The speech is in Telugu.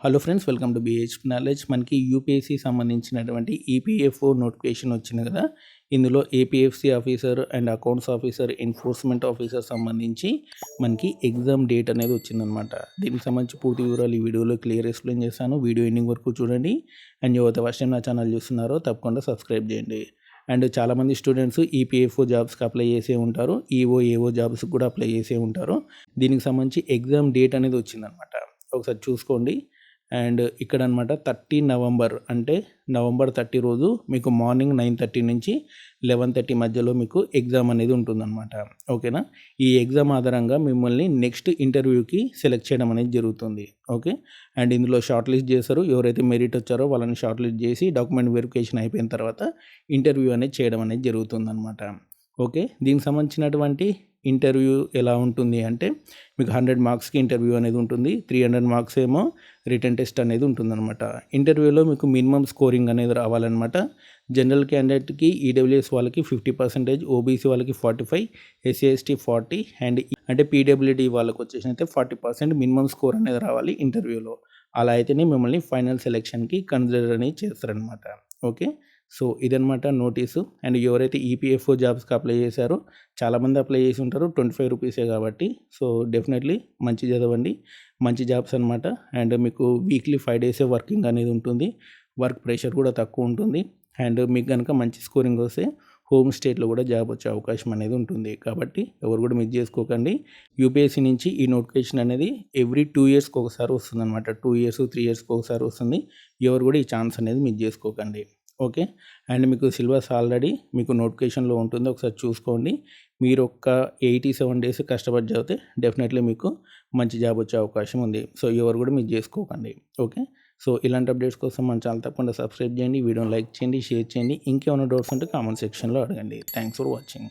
Hello friends, welcome to BH knowledge. మనకి యూపీఎస్సీ సంబంధించినటువంటి ఈపీఎఫ్ఓ నోటిఫికేషన్ వచ్చింది కదా. ఇందులో APFC officer and accounts officer, enforcement officer సంబంధించి మనకి ఎగ్జామ్ డేట్ అనేది వచ్చిందనమాట. దీనికి సంబంధించి పూర్తి వివరాలు ఈ వీడియోలో క్లియర్ ఎక్స్ప్లెయిన్ చేస్తాను. వీడియో ఎండింగ్ వరకు చూడండి. అండ్ ఎవరైతే ఫస్ట్ టైం నా ఛానల్ చూస్తున్నారో తప్పకుండా సబ్స్క్రైబ్ చేయండి. అండ్ చాలామంది స్టూడెంట్స్ ఈపీఎఫ్ఓ జాబ్స్కి అప్లై చేసే ఉంటారు, ఏఓ జాబ్స్కి కూడా అప్లై చేసే ఉంటారు. దీనికి సంబంధించి ఎగ్జామ్ డేట్ అనేది వచ్చిందనమాట. ఒకసారి చూసుకోండి. అండ్ ఇక్కడ అనమాట 30 నవంబర్ అంటే నవంబర్ 30 రోజు మీకు మార్నింగ్ 9:30 నుంచి 11:30 మధ్యలో మీకు ఎగ్జామ్ అనేది ఉంటుందన్నమాట. ఓకేనా. ఈ ఎగ్జామ్ ఆధారంగా మిమ్మల్ని నెక్స్ట్ ఇంటర్వ్యూకి సెలెక్ట్ చేయడం అనేది జరుగుతుంది. ఓకే. అండ్ ఇందులో షార్ట్ లిస్ట్ చేస్తారు. ఎవరైతే మెరిట్ వచ్చారో వాళ్ళని షార్ట్ లిస్ట్ చేసి డాక్యుమెంట్ వెరిఫికేషన్ అయిపోయిన తర్వాత ఇంటర్వ్యూ అనేది చేయడం అనేది జరుగుతుందన్నమాట. ఓకే. దీనికి సంబంధించినటువంటి ఇంటర్వ్యూ ఎలా ఉంటుంది అంటే మీకు 100 మార్క్స్కి ఇంటర్వ్యూ అనేది ఉంటుంది. 300 మార్క్స్ ఏమో రిటన్ టెస్ట్ అనేది ఉంటుందన్నమాట. ఇంటర్వ్యూలో మీకు మినిమం స్కోరింగ్ అనేది రావాలన్నమాట. జనరల్ క్యాండిడేట్కి, ఈడబ్ల్యూఎస్ వాళ్ళకి 50%, ఓబీసీ వాళ్ళకి 45%, ఎస్సీ ఎస్టీ 40%, అండ్ అంటే పీడబ్ల్యూడీ వాళ్ళకి వచ్చేసి అయితే 40% మినిమం స్కోర్ అనేది రావాలి ఇంటర్వ్యూలో. అలా అయితేనే మిమ్మల్ని ఫైనల్ సెలెక్షన్కి కన్సిడర్ అనేది చేస్తారనమాట. ఓకే. సో ఇదనమాట నోటీసు. అండ్ ఎవరైతే ఈపీఎఫ్ఓ జాబ్స్కి అప్లై చేశారో చాలామంది అప్లై చేసి ఉంటారు. 25 రూపీసే కాబట్టి సో డెఫినెట్లీ మంచి చదవండి, మంచి జాబ్స్ అనమాట. అండ్ మీకు వీక్లీ 5 డేసే వర్కింగ్ అనేది ఉంటుంది. వర్క్ ప్రెషర్ కూడా తక్కువ ఉంటుంది. అండ్ మీకు కనుక మంచి స్కోరింగ్ వస్తే హోమ్ స్టేట్లో కూడా జాబ్ వచ్చే అవకాశం అనేది ఉంటుంది. కాబట్టి ఎవరు కూడా మిస్ చేసుకోకండి. యూపీఎస్సీ నుంచి ఈ నోటిఫికేషన్ అనేది ఎవ్రీ 2 ఇయర్స్కి ఒకసారి వస్తుంది అనమాట. 2 ఇయర్స్ 3 ఇయర్స్కి ఒకసారి వస్తుంది. ఎవరు కూడా ఈ ఛాన్స్ అనేది మిస్ చేసుకోకండి. ఓకే. అండ్ మీకు సిలబస్ ఆల్రెడీ మీకు నోటిఫికేషన్లో ఉంటుంది, ఒకసారి చూసుకోండి. మీరు ఒక 87 డేస్ కష్టపడి చదివితే డెఫినెట్లీ మీకు మంచి జాబ్ వచ్చే అవకాశం ఉంది. సో ఎవరు కూడా మిస్ చేసుకోకండి. ఓకే. సో ఇలాంటి అప్డేట్స్ కోసం మన ఛానల్ తప్పకుండా సబ్స్క్రైబ్ చేయండి, వీడియోని లైక్ చేయండి, షేర్ చేయండి. ఇంకేమైనా డౌట్స్ ఉంటే కామెంట్ సెక్షన్లో అడగండి. Thanks for watching.